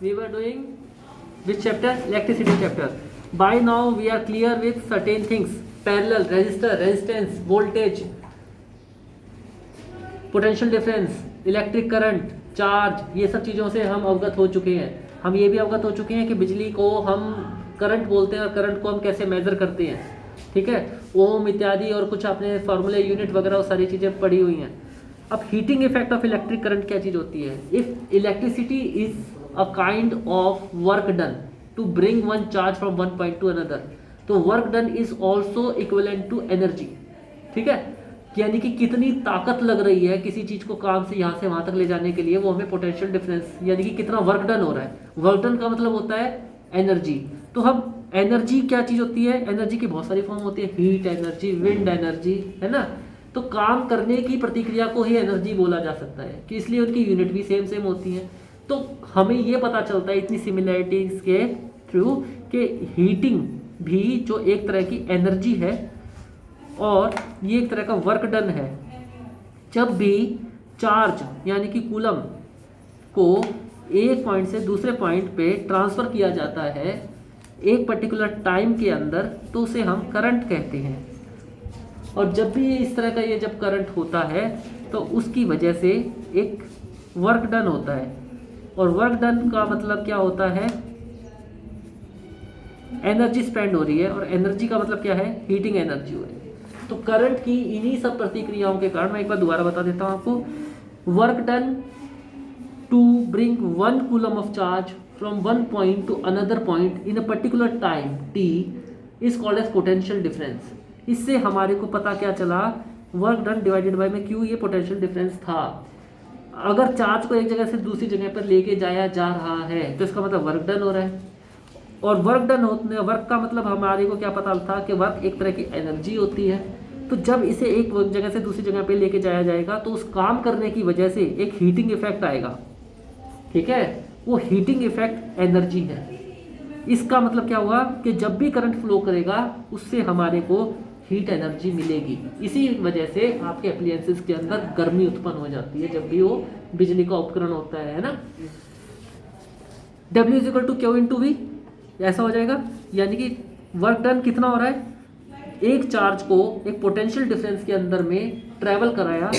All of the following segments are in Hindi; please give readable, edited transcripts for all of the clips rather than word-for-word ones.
We were doing which chapter? Electricity chapter. By now we are clear with certain things: parallel, resistor, resistance, voltage, potential difference, electric current, charge, ये सब चीज़ों से हम अवगत हो चुके हैं। हम ये भी अवगत हो चुके हैं कि बिजली को हम करंट बोलते हैं और करंट को हम कैसे मेज़र करते हैं, ठीक है। ओम इत्यादि और कुछ आपने फार्मूले, यूनिट वगैरह वो सारी चीज़ें पढ़ी हुई हैं। अब heating effect of electric current क्या चीज़ होती है? If electricity is a kind of work done to bring one charge from one point to another, तो work done is also equivalent to energy, ठीक है। यानी कि कितनी ताकत लग रही है किसी चीज़ को काम से यहाँ से वहाँ तक ले जाने के लिए, वो हमें पोटेंशियल डिफरेंस यानी कि कितना वर्क डन हो रहा है। वर्क डन का मतलब होता है एनर्जी। तो हम एनर्जी क्या चीज़ होती है? एनर्जी की बहुत सारी फॉर्म होती है, हीट एनर्जी, विंड एनर्जी, है ना। तो काम करने की प्रतिक्रिया को ही एनर्जी बोला जा सकता है कि इसलिए उनकी यूनिट भी सेम सेम होती है। तो हमें ये पता चलता है इतनी सिमिलैरिटीज़ के थ्रू कि हीटिंग भी जो एक तरह की एनर्जी है और ये एक तरह का वर्क डन है। जब भी चार्ज यानी कि कूलम को एक पॉइंट से दूसरे पॉइंट पे ट्रांसफ़र किया जाता है एक पर्टिकुलर टाइम के अंदर, तो उसे हम करंट कहते हैं। और जब भी इस तरह का ये जब करंट होता है तो उसकी वजह से एक वर्क डन होता है। और वर्क डन का मतलब क्या होता है? एनर्जी स्पेंड हो रही है, और एनर्जी का मतलब क्या है? हीटिंग एनर्जी हो रही है। तो करंट की इन्हीं सब प्रतिक्रियाओं के कारण, मैं एक बार दोबारा बता देता हूँ आपको, work done to bring one coulomb of charge from one point to another point in a particular time T is called as potential difference. इससे हमारे को पता क्या चला? वर्क डन डिवाइडेड बाय में क्यू, ये पोटेंशियल डिफरेंस था। अगर चार्ज को एक जगह से दूसरी जगह पर लेके जाया जा रहा है तो इसका मतलब वर्क डन हो रहा है। और वर्क डन होने, वर्क का मतलब हमारे को क्या पता था कि वर्क एक तरह की एनर्जी होती है। तो जब इसे एक जगह से दूसरी जगह पे लेके जाया जाएगा तो उस काम करने की वजह से एक हीटिंग इफेक्ट आएगा, ठीक है। वो हीटिंग इफेक्ट एनर्जी है। इसका मतलब क्या हुआ कि जब भी करंट फ्लो करेगा उससे हमारे को हीट एनर्जी मिलेगी। इसी वजह से आपके एप्लियंसेस के अंदर गर्मी उत्पन्न हो जाती है जब भी वो बिजली का उपकरण होता है ना। W is equal to Q into V, ऐसा हो जाएगा। यानी कि वर्क डन कितना हो रहा है? एक चार्ज को एक पोटेंशियल डिफरेंस के अंदर में ट्रैवल कराया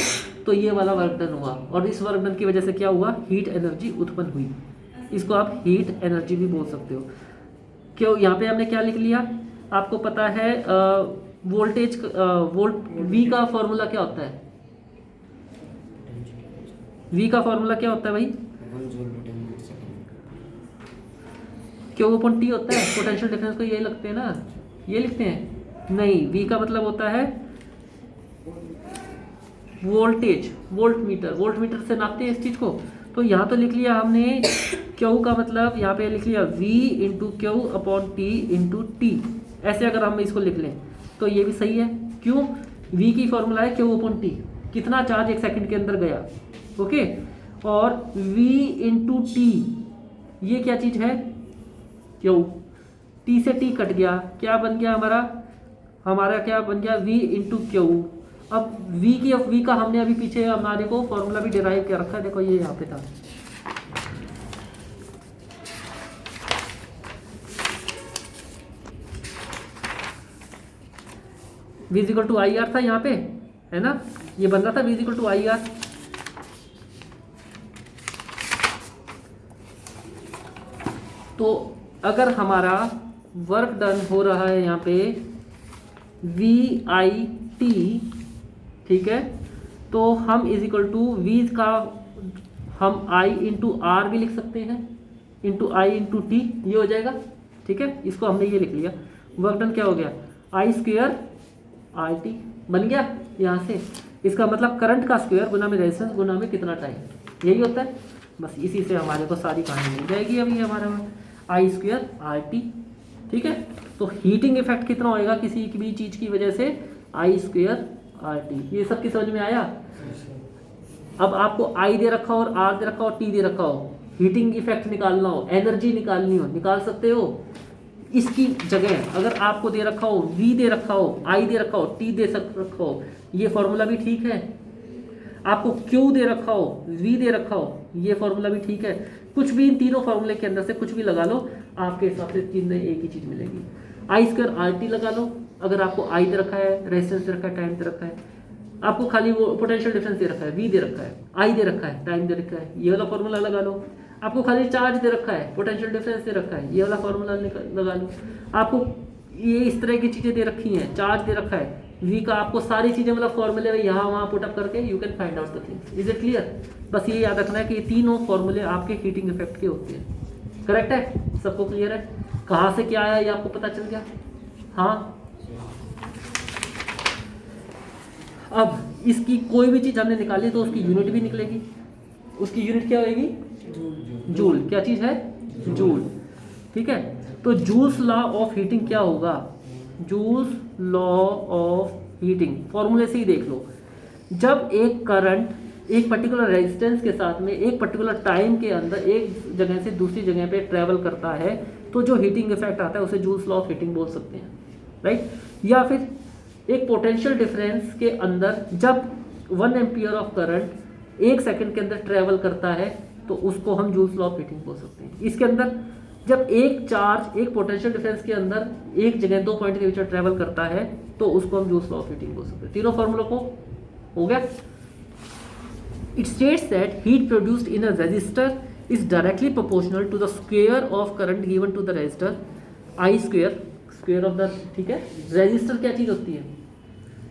तो ये वाला वर्क डन हुआ, और इस वर्क डन की वजह से क्या हुआ? हीट एनर्जी उत्पन्न हुई। इसको आप हीट एनर्जी भी बोल सकते हो। क्यों? यहाँ पे हमने क्या लिख लिया? आपको पता है वोल्टेज, वोल्ट, वी का फॉर्मूला क्या होता है? वी का फॉर्मूला क्या होता है भाई? क्यू अपॉन टी होता है। पोटेंशियल डिफरेंस को ये लगते हैं ना, ये लिखते हैं? नहीं, वी का मतलब होता है voltage, volt meter, volt meter से नापते हैं इस चीज़ को। तो यहाँ तो लिख लिया हमने क्यू का मतलब, यहाँ पे लिख लिया V into Q upon T into T. ऐसे अगर हम इसको लिख लें तो ये भी सही है। क्यों? वी की फॉर्मूला है क्यू अपॉन टी, कितना चार्ज एक सेकंड के अंदर गया, ओके। और वी इंटू टी, ये क्या चीज़ है? क्यू। टी से टी कट गया, क्या बन गया हमारा क्या बन गया? V into Q. अब वी का हमने अभी पीछे हमारे को फॉर्मूला भी डिराइव किया रखा है, देखो ये यहाँ पे था। V equal to I R था यहाँ पे, है ना। ये बन रहा था V equal to I R. तो अगर हमारा वर्क डन हो रहा है यहाँ पे वी आई टी, ठीक है, तो हम इज इक्वल टू वी का हम आई इंटू आर भी लिख सकते हैं, इंटू आई इंटू टी, ये हो जाएगा, ठीक है। इसको हमने ये लिख लिया। वर्क डन क्या हो गया? आई स्क्वेयर आर टी बन गया यहाँ से। इसका मतलब करंट का स्क्वायर गुना में रेजिस्टेंस गुना में कितना टाइम, यही होता है। बस इसी से हमारे को सारी कहानी मिल जाएगी अभी हमारा आई स्क्वायर आर टी, ठीक है। तो हीटिंग इफेक्ट कितना होएगा किसी भी चीज़ की वजह से? आई स्क्वायर आर टी। ये सब की समझ में आया? अब आपको आई दे रखा हो और आर दे रखा हो, टी दे रखा हो, हीटिंग इफेक्ट निकालना हो, एनर्जी निकालनी हो, निकाल सकते हो। इसकी जगह अगर आपको दे रखा हो वी दे रखा हो, आई दे रखा हो, टी दे रखा हो, ये फॉर्मूला भी ठीक है। आपको क्यू दे रखा हो, वी दे रखा हो, ये फॉर्मूला भी ठीक है। कुछ भी इन तीनों फार्मूले के अंदर से कुछ भी लगा लो, आपके हिसाब से तीन में एक ही चीज़ मिलेगी। आई स्क्वायर आर टी लगा लो, अगर आपको आई दे रखा है, रेजिस्टेंस दे रखा है, टाइम दे रखा है, आपको खाली वो पोटेंशियल डिफरेंस दे रखा है, वी दे रखा है, आई दे रखा है, टाइम दे रखा है, ये वाला फॉर्मूला लगा लो। आपको खाली चार्ज दे रखा है, पोटेंशियल डिफरेंस दे रखा है, ये वाला फॉर्मूला लगा लो। आपको ये इस तरह की चीज़ें दे रखी हैं, चार्ज दे रखा है, वी का आपको सारी चीज़ें मतलब फॉर्मूले में यहाँ वहाँ पुटअप करके you can find out the things. Is it clear? बस ये याद रखना है कि ये तीनों फॉर्मूले आपके हीटिंग इफेक्ट के होते हैं। करेक्ट है? सबको क्लियर है? कहाँ से क्या आया ये आपको पता चल गया? हाँ। अब इसकी कोई भी चीज़ हमने निकाली तो उसकी यूनिट भी निकलेगी। उसकी यूनिट क्या होगी? जूल। क्या चीज़ है? जूल। ठीक है, तो जूल्स लॉ ऑफ हीटिंग क्या होगा? जूल्स लॉ ऑफ हीटिंग फॉर्मूले से ही देख लो। जब एक करंट एक पर्टिकुलर रेजिस्टेंस के साथ में एक पर्टिकुलर टाइम के अंदर एक जगह से दूसरी जगह पे ट्रेवल करता है तो जो हीटिंग इफेक्ट आता है उसे जूल्स लॉ ऑफ हीटिंग बोल सकते हैं, राइट? या फिर एक पोटेंशियल डिफरेंस के अंदर जब 1 एम्पियर ऑफ करंट 1 सेकंड के अंदर ट्रेवल करता है तो उसको हम जूल्स लॉ ऑफ हीटिंग बोल सकते हैं। इसके अंदर जब एक चार्ज एक पोटेंशियल डिफरेंस के अंदर एक जगह 2 पॉइंट के बीच में ट्रेवल करता है तो उसको हम जूल्स लॉ ऑफ हीटिंग बोल सकते हैं। तीनों फॉर्मूलों को हो गया। It states that heat produced in a resistor is directly proportional to the square of current given to the resistor, I square of the. ठीक है, रेजिस्टर क्या चीज़ होती है?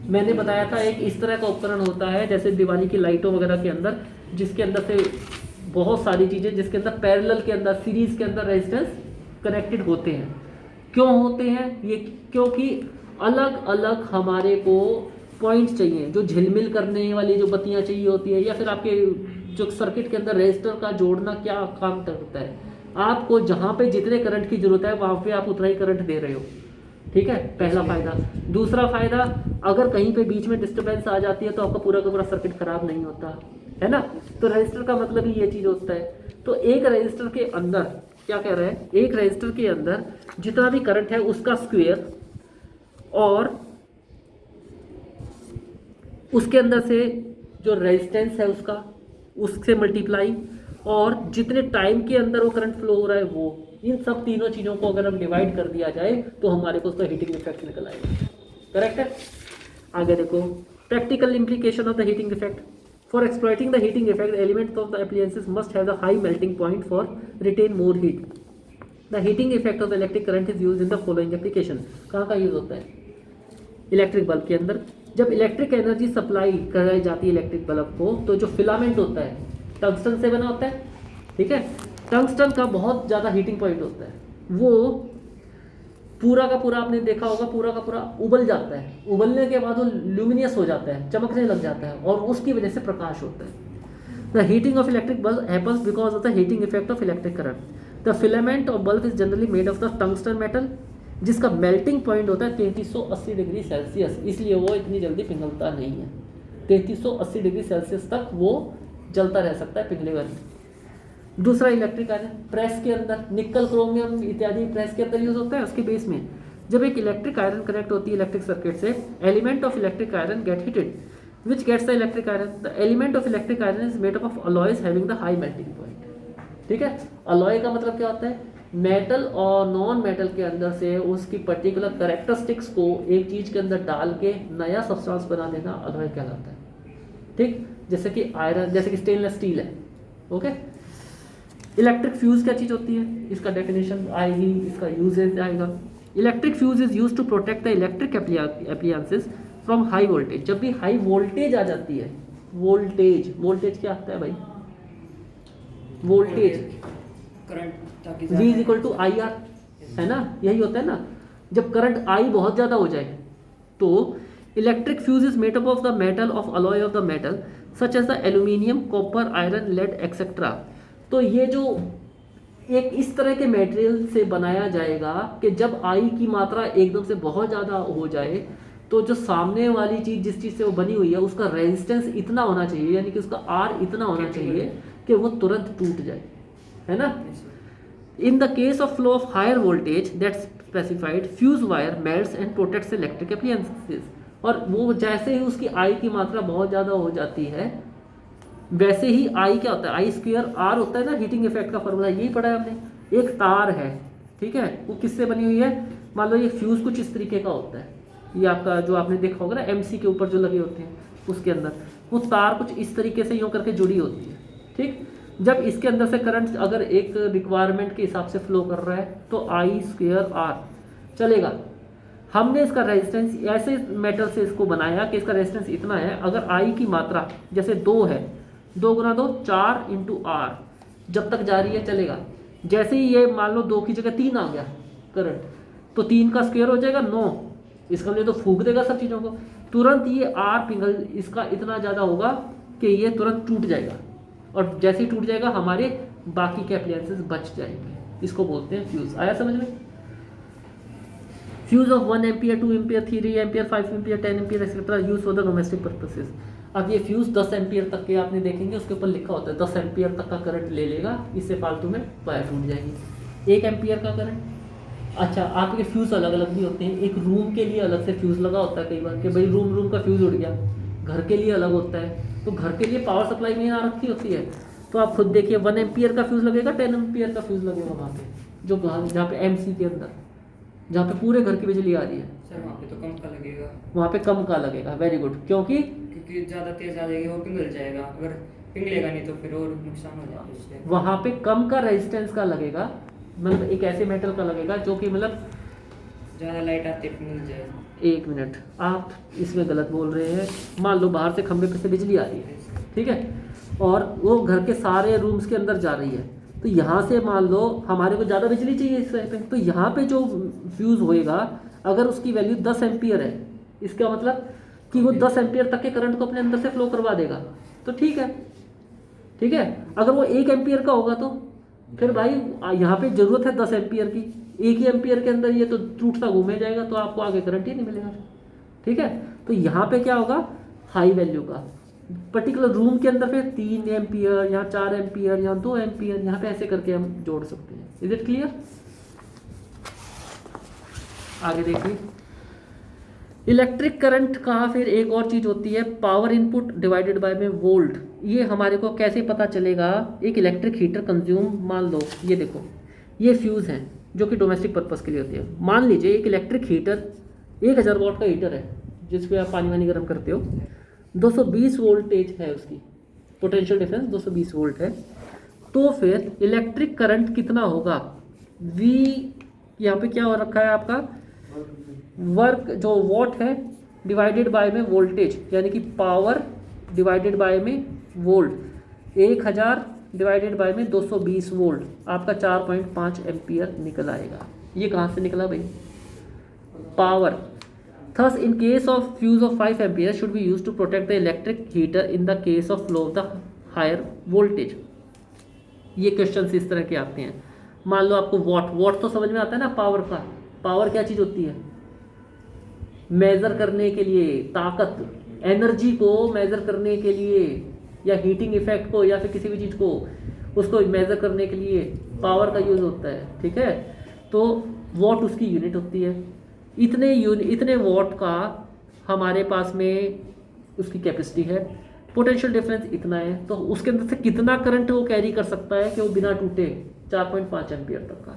मैंने बताया था एक इस तरह का उपकरण होता है जैसे दिवाली की लाइटों वगैरह के अंदर, जिसके अंदर से बहुत सारी चीज़ें, जिसके अंदर पैरेलल के अंदर सीरीज के अंदर रेजिस्टेंस कनेक्टेड होते हैं। क्यों होते हैं ये? क्योंकि अलग अलग हमारे को पॉइंट्स चाहिए, जो झिलमिल करने वाली जो बत्तियां चाहिए होती है, या फिर आपके जो सर्किट के अंदर रेजिस्टर का जोड़ना क्या काम करता है, आपको जहाँ पे जितने करंट की जरूरत है वहाँ पे आप उतना ही करंट दे रहे हो। ठीक है, पहला फायदा। दूसरा फायदा, अगर कहीं पे बीच में डिस्टर्बेंस आ जाती है तो आपका पूरा का पूरा सर्किट खराब नहीं होता है ना। तो रजिस्टर का मतलब ही ये चीज़ होता है। तो एक रजिस्टर के अंदर क्या कह रहा है? एक रजिस्टर के अंदर जितना भी करंट है उसका स्क्वायर और उसके अंदर से जो रेजिस्टेंस है उसका, उससे मल्टीप्लाई, और जितने टाइम के अंदर वो करंट फ्लो हो रहा है वो, इन सब तीनों चीज़ों को अगर हम डिवाइड कर दिया जाए तो हमारे को उसका हीटिंग इफेक्ट निकल आएगा। करेक्ट है? आगे देखो, practical implication of the heating effect. For exploiting the heating effect, elements of the appliances must have the high melting point for retain more heat. The heating effect of the electric current is use in the following application. कहाँ का यूज होता है? इलेक्ट्रिक बल्ब के अंदर। जब इलेक्ट्रिक एनर्जी सप्लाई कराई जाती है इलेक्ट्रिक बल्ब को, तो जो फिलामेंट होता है टंगस्टन से बना होता है। ठीक है, टंगस्टन का बहुत ज़्यादा हीटिंग पॉइंट होता है, वो पूरा का पूरा आपने देखा होगा, पूरा का पूरा उबल जाता है। उबलने के बाद वो ल्यूमिनियस हो जाता है, चमकने लग जाता है, और उसकी वजह से प्रकाश होता है। The heating of electric bulb happens because of the heating effect of electric current. The filament of bulb is generally made of the tungsten metal, जिसका मेल्टिंग पॉइंट होता है 3380 डिग्री सेल्सियस, इसलिए वो इतनी जल्दी पिघलता नहीं है। 3380 डिग्री सेल्सियस तक वो जलता रह सकता है, पिघलेगा नहीं। दूसरा इलेक्ट्रिक आयरन, प्रेस के अंदर निकल, क्रोमियम इत्यादि प्रेस के अंदर यूज होता है। उसके बेस में जब एक इलेक्ट्रिक आयरन कनेक्ट होती है इलेक्ट्रिक सर्किट से, element of electric iron get heated, which gets the electric iron. The element of electric iron is made up of alloys having the high melting point. ठीक है, अलॉय का मतलब क्या होता है? मेटल और नॉन मेटल के अंदर से उसकी पर्टिकुलर कैरेक्टरिस्टिक्स को एक चीज के अंदर डाल के नया सब्सटेंस बना देना अलॉय कहलाता है। ठीक, जैसे कि आयरन, जैसे कि स्टेनलेस स्टील है। ओके, इलेक्ट्रिक फ्यूज क्या चीज होती है? इसका डेफिनेशन आएगी, इसका यूजेज आएगा। Electric fuse is used to protect the electric appliances from high voltage. जब भी हाई वोल्टेज आ जाती है, वोल्टेज क्या आता है भाई? Voltage current V is equal to IR, है ना, यही होता है ना। जब करंट I बहुत ज़्यादा हो जाए तो electric fuse is made up of the metal of alloy of the metal such as the aluminium, copper, iron, lead etcetera. तो ये जो एक इस तरह के मटेरियल से बनाया जाएगा कि जब I की मात्रा एकदम से बहुत ज़्यादा हो जाए तो जो सामने वाली चीज़ जिस चीज़ से वो बनी हुई है उसका रेजिस्टेंस इतना होना चाहिए, यानी कि उसका R इतना होना चाहिए कि वो तुरंत टूट जाए, है ना। In the case of flow of higher voltage that specified, fuse wire melts and protects electric appliances. और वो जैसे ही उसकी आई की मात्रा बहुत ज़्यादा हो जाती है वैसे ही आई क्या होता है, आई स्क्वायर आर होता है ना, हीटिंग इफेक्ट का फॉर्मूला यही पढ़ा है हमने। एक तार है, ठीक है, वो किससे बनी हुई है, मान लो ये फ्यूज़ कुछ इस तरीके का होता है, ये आपका जो आपने देखा होगा ना एमसी के ऊपर जो लगे होते हैं उसके अंदर वो तार कुछ इस तरीके से यूँ करके जुड़ी होती है, ठीक। जब इसके अंदर से करंट अगर एक रिक्वायरमेंट के हिसाब से फ्लो कर रहा है तो आई स्क्वायर आर चलेगा। हमने इसका रेजिस्टेंस ऐसे मेटल से इसको बनाया कि इसका रेजिस्टेंस इतना है, अगर आई की मात्रा जैसे 2 है, 2 गुना 2 4 इंटू आर जब तक जा रही है चलेगा। जैसे ही ये मान लो 2 की जगह 3 आ गया करंट, तो 3 का स्क्वायर हो जाएगा 9, इसका लिए तो फूंक देगा सब चीज़ों को, तुरंत ये आर पिघल इसका इतना ज़्यादा होगा कि ये तुरंत टूट जाएगा, और जैसे ही टूट जाएगा हमारे बाकी के अप्लायंसेस बच जाएंगे। इसको बोलते हैं फ्यूज़। आया समझ में? Fuse of 1 ampere, 2 ampere, 3 ampere, 5 ampere, 10 ampere etcetera use for the domestic purposes. अब ये फ्यूज 10 एम्पियर तक के आपने देखेंगे उसके ऊपर लिखा होता है 10 एम्पियर तक का करंट ले लेगा, इससे फालतू में वायर टूट जाएगी। 1 एम्पियर का करंट, अच्छा आपके फ्यूज़ अलग अलग भी होते हैं, एक रूम के लिए अलग से फ्यूज़ लगा होता है कई बार कि भाई रूम का फ्यूज़ उड़ गया, घर के लिए अलग होता है, तो घर के लिए पावर सप्लाई में आ रखी होती है, तो आप खुद देखिए 1 एम्पियर का फ्यूज़ लगेगा, 10 एम्पियर का फ्यूज़ लगेगा वहाँ पे, जो जहाँ पे एमसी के अंदर जहाँ पे पूरे घर की बिजली आ रही है सर वहाँ पे तो कम का लगेगा। वहाँ पे कम का लगेगा, वेरी गुड, क्योंकि ज़्यादा तेज आ जाएगी और पिघल जाएगा, अगर पिघलेगा नहीं तो फिर और नुकसान हो जाएगा उससे। वहाँ पे कम का रेजिस्टेंस का लगेगा, मतलब एक ऐसे मेटल का लगेगा जो कि मतलब ज़्यादा लाइट आती है पिघल जाएगा। 1 मिनट, आप इसमें गलत बोल रहे हैं। मान लो बाहर से खंभे पे से बिजली आ रही है, ठीक है, और वो घर के सारे रूम्स के अंदर जा रही है, तो यहाँ से मान लो हमारे को ज़्यादा बिजली चाहिए इस पे, तो यहाँ पे जो फ्यूज़ होएगा अगर उसकी वैल्यू 10 एम्पियर है, इसका मतलब कि वो 10 एम्पियर तक के करंट को अपने अंदर से फ्लो करवा देगा, तो ठीक है, ठीक है। अगर वो 1 एम्पियर का होगा तो फिर भाई यहाँ पे ज़रूरत है 10 एम्पियर की, 1 ही एम्पियर के अंदर ये तो टूटता घूमे जाएगा, तो आपको आगे करंट ही नहीं मिलेगा, ठीक है। तो यहाँ पे क्या होगा, हाई वैल्यू का पर्टिकुलर रूम के अंदर फिर 3 एम्पियर, यहाँ 4 एम्पियर, यहाँ 2 एम्पियर, यहाँ पे ऐसे करके हम जोड़ सकते हैं। Is it clear? आगे देखिए, इलेक्ट्रिक करंट का फिर एक और चीज़ होती है पावर इनपुट डिवाइडेड बाय में वोल्ट। ये हमारे को कैसे पता चलेगा, एक इलेक्ट्रिक हीटर कंज्यूम, मान लो ये देखो ये फ्यूज़ हैं जो कि डोमेस्टिक पर्पज़ के लिए होती है। मान लीजिए एक इलेक्ट्रिक हीटर 1000 वॉट का हीटर है जिस पे आप पानी वानी गर्म करते हो, 220 वोल्टेज है उसकी पोटेंशियल डिफरेंस 220 वोल्ट है, तो फिर इलेक्ट्रिक करंट कितना होगा, V यहाँ पे क्या हो रखा है आपका वर्क जो वॉट है डिवाइडेड बाय में वोल्टेज, यानी कि पावर डिवाइडेड बाय में वोल्ट, 1000 डिवाइडेड बाय में 220 वोल्ट, आपका 4.5 एम्पियर निकल आएगा। ये कहाँ से निकला भाई, power. Thus, in case of fuse of 5 ampere should be used to protect the electric heater in the case of flow of the higher voltage। ये क्वेश्चन इस तरह के आते हैं। मान लो आपको वॉट तो समझ में आता है ना, पावर का, पावर क्या चीज़ होती है, मेज़र करने के लिए, ताकत, एनर्जी को मेज़र करने के लिए, या हीटिंग इफेक्ट को, या फिर किसी भी चीज़ को उसको मेज़र करने के लिए पावर का यूज़ होता है, ठीक है। तो वॉट उसकी यूनिट होती है, इतने वॉट का हमारे पास में उसकी कैपेसिटी है, पोटेंशियल डिफरेंस इतना है, तो उसके अंदर से कितना करंट वो कैरी कर सकता है कि वो बिना टूटे 4.5 एम्पियर तक का।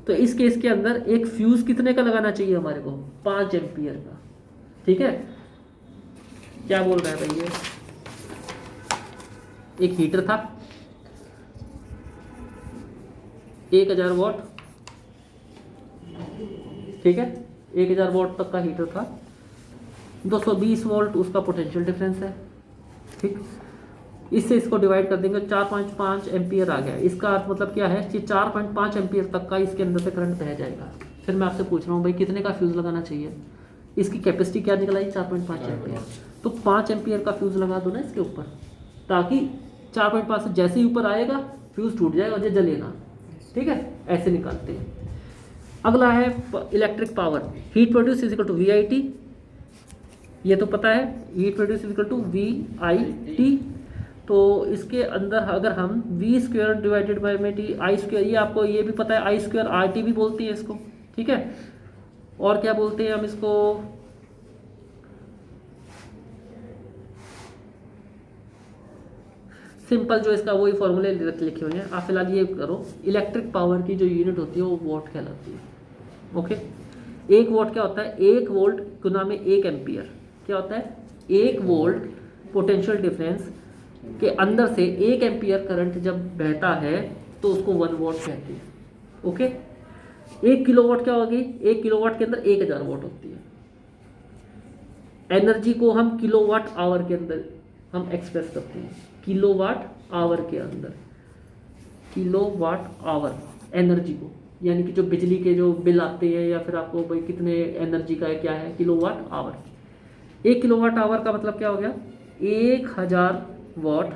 तो इस केस के अंदर एक फ्यूज़ कितने का लगाना चाहिए हमारे को, 5 एम्पियर का, ठीक है। क्या बोल रहा है भाई, ये एक हीटर था 1000 वॉट, ठीक है, 1000 वॉट तक का हीटर था, 220 वोल्ट उसका पोटेंशियल डिफरेंस है, ठीक। इससे इसको डिवाइड कर देंगे, 4.5 एम्पियर आ गया। इसका अर्थ मतलब क्या है कि 4.5 एम्पियर तक का इसके अंदर से करंट बह जाएगा। फिर मैं आपसे पूछ रहा हूँ भाई कितने का फ्यूज़ लगाना चाहिए, इसकी कैपेसिटी क्या निकल आई, 4.5 एम्पियर, तो 5 एम्पियर का फ्यूज़ लगा दो ना इसके ऊपर, ताकि 4.5 से जैसे ही ऊपर आएगा फ्यूज़ टूट जाएगा और ये जलेगा, ठीक है। ऐसे निकालते हैं। अगला है electric power, heat produce is equal to VIT, ये तो पता है, heat produce is equal to VIT। तो इसके अंदर अगर हम V स्क्वायर डिवाइडेड बाई में टी आई स्क्वायर, ये आपको ये भी पता है, आई स्क्वायर RT भी बोलती है इसको, ठीक है। और क्या बोलते हैं हम इसको, सिंपल जो इसका वही फॉर्मूले लिखे हुए हैं, आप फिलहाल ये करो। इलेक्ट्रिक पावर की जो यूनिट होती है वो वॉट कहलाती है। ओके, एक वॉट क्या होता है? 1 वोल्ट गुना में 1 एम्पियर। क्या होता है? 1 वोल्ट पोटेंशियल डिफरेंस के अंदर से 1 एम्पियर करंट जब बहता है तो उसको 1 वॉट कहते हैं। ओके, 1 किलोवाट क्या होगी? 1 किलोवाट के अंदर 1000 वॉट होती है। एनर्जी को हम किलोवाट आवर के अंदर हम एक्सप्रेस करते हैं, किलोवाट आवर के अंदर, किलोवाट आवर एनर्जी को, यानी कि जो बिजली के जो बिल आते हैं या फिर आपको भाई कितने एनर्जी का है क्या है, किलोवाट आवर। 1 किलोवाट आवर का मतलब क्या हो गया? 1000 वॉट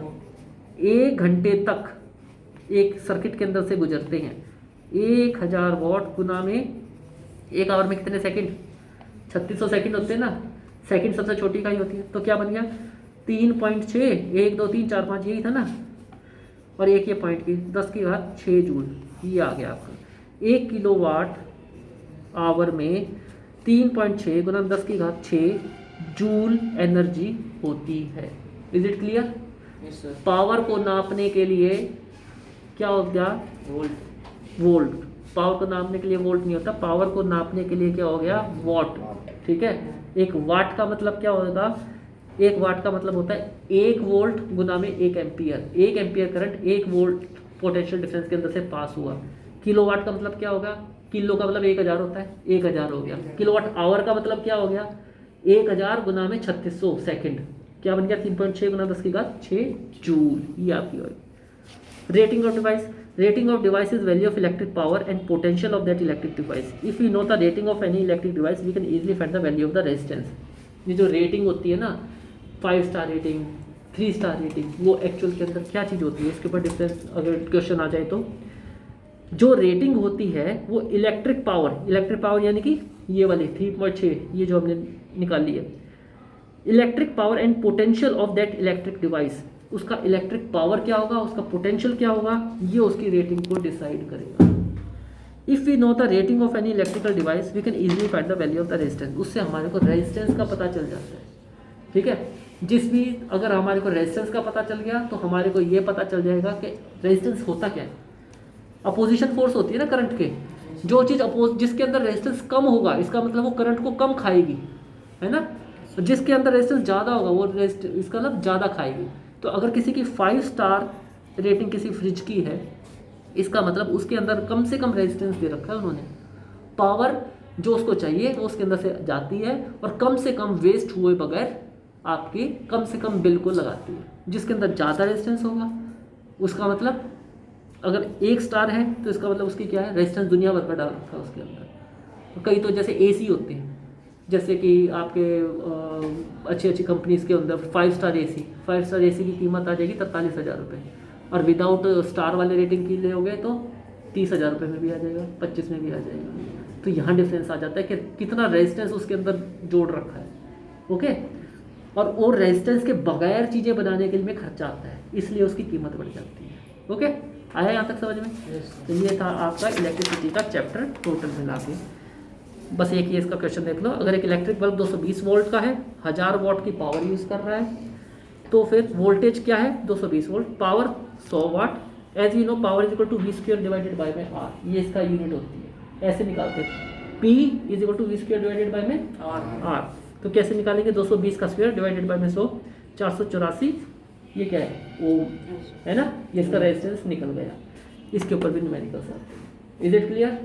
1 घंटे तक एक सर्किट के अंदर से गुजरते हैं। 1000 वॉट गुना में 1 आवर में कितने सेकंड? 3600 सेकंड होते हैं ना। सेकंड सबसे छोटी इकाई होती है, तो क्या बन गया? 3.6, 1 2 3 4 5 यही था ना, और एक ये पॉइंट की 10 की घात 6 जूल, ये आ गया आपका। 1 किलोवाट आवर में 3.6 गुना 10 की घात 6 जूल एनर्जी होती है। Is it clear? Yes sir. Power को नापने के लिए क्या हो गया? वोल्ट। वोल्ट। पावर को नापने के लिए वोल्ट नहीं होता, पावर को नापने के लिए क्या हो गया? वॉट। ठीक है, एक वाट का मतलब क्या होगा? 1 वाट का मतलब होता है 1 वोल्ट गुना में 1 ampere. 1 ampere current 1 volt potential difference के अंदर से पास हुआ। किलोवाट का मतलब क्या होगा? किलो का मतलब 1000 होता है, 1000 हो गया। किलोवाट आवर का मतलब क्या हो गया? 1000 गुना में 3600 सेकंड। क्या बन गया? 3.6 गुना 10 की घात 6 जूल, ये आपकी होगी। Rating of device. Rating of device is value of electric power and potential of that electric device. If we know the rating of any electric device, we can easily find the value of the resistance. ये जो रेटिंग होती है ना, 5 स्टार रेटिंग, 3 स्टार रेटिंग, वो एक्चुअल के अंदर क्या चीज़ होती है? इसके ऊपर डिफरेंस अगर क्वेश्चन आ जाए तो, जो रेटिंग होती है वो इलेक्ट्रिक पावर यानी कि ये वाली 3.6, ये जो हमने निकाल ली है, electric power and potential of that electric device. उसका इलेक्ट्रिक पावर क्या होगा, उसका पोटेंशियल क्या होगा, ये उसकी रेटिंग को डिसाइड करेगा। If we know the rating of any electrical device we can easily find the value of the resistance. उससे हमारे को रेजिस्टेंस का पता चल जाता है। ठीक है, जिस भी अगर हमारे को रेजिस्टेंस का पता चल गया तो हमारे को ये पता चल जाएगा कि रेजिस्टेंस होता क्या है। अपोजिशन फोर्स होती है ना करंट के, जो चीज़ जिसके अंदर रेजिस्टेंस कम होगा इसका मतलब वो करंट को कम खाएगी, है ना। जिसके अंदर रेजिस्टेंस ज़्यादा होगा वो इसका मतलब ज़्यादा खाएगी। तो अगर किसी की 5 स्टार रेटिंग किसी फ्रिज की है, इसका मतलब उसके अंदर कम से कम रेजिस्टेंस दे रखा है उन्होंने। पावर जो उसको चाहिए वो उसके अंदर से जाती है और कम से कम वेस्ट हुए बगैर आपके कम से कम बिल को लगाती है। जिसके अंदर ज़्यादा रेजिस्टेंस होगा उसका मतलब, अगर 1 स्टार है तो इसका मतलब उसकी क्या है, रेजिस्टेंस दुनिया भर का डाल रखा है उसके अंदर। कई तो जैसे AC होते हैं, जैसे कि आपके अच्छी अच्छी कंपनीज़ के अंदर 5 स्टार AC की कीमत आ जाएगी 43,000 रुपये, और विदाउट स्टार वाले रेटिंग के लिए हो गए तो 30,000 रुपये में भी आ जाएगा, 25 में भी आ जाएगा। तो यहाँ डिफरेंस आ जाता है कि कितना रेजिस्टेंस उसके अंदर जोड़ रखा है। ओके, और वो रेजिस्टेंस के बगैर चीज़ें बनाने के लिए खर्चा आता है, इसलिए उसकी कीमत बढ़ जाती है। ओके, आया यहाँ तक समझ में? तो ये था आपका इलेक्ट्रिसिटी का चैप्टर टोटल मिला के। बस एक ही इसका क्वेश्चन देख लो। अगर एक इलेक्ट्रिक बल्ब 220 वोल्ट का है, 1000 वॉट की पावर यूज़ कर रहा है, तो फिर वोल्टेज क्या है? 220 volt, power 100 watt. As you know power is equal to V² divided by में R, ये इसका यूनिट होती है। ऐसे निकालते हैं, P is equal to V² divided by में R। तो कैसे निकालेंगे? 220 का स्क्वायर डिवाइडेड बाय में 100, 484, ये क्या है? ओम, है ना। ये इसका रेजिस्टेंस निकल गया। इसके ऊपर भी न्यूमेरिकल्स आते हैं। Is it clear?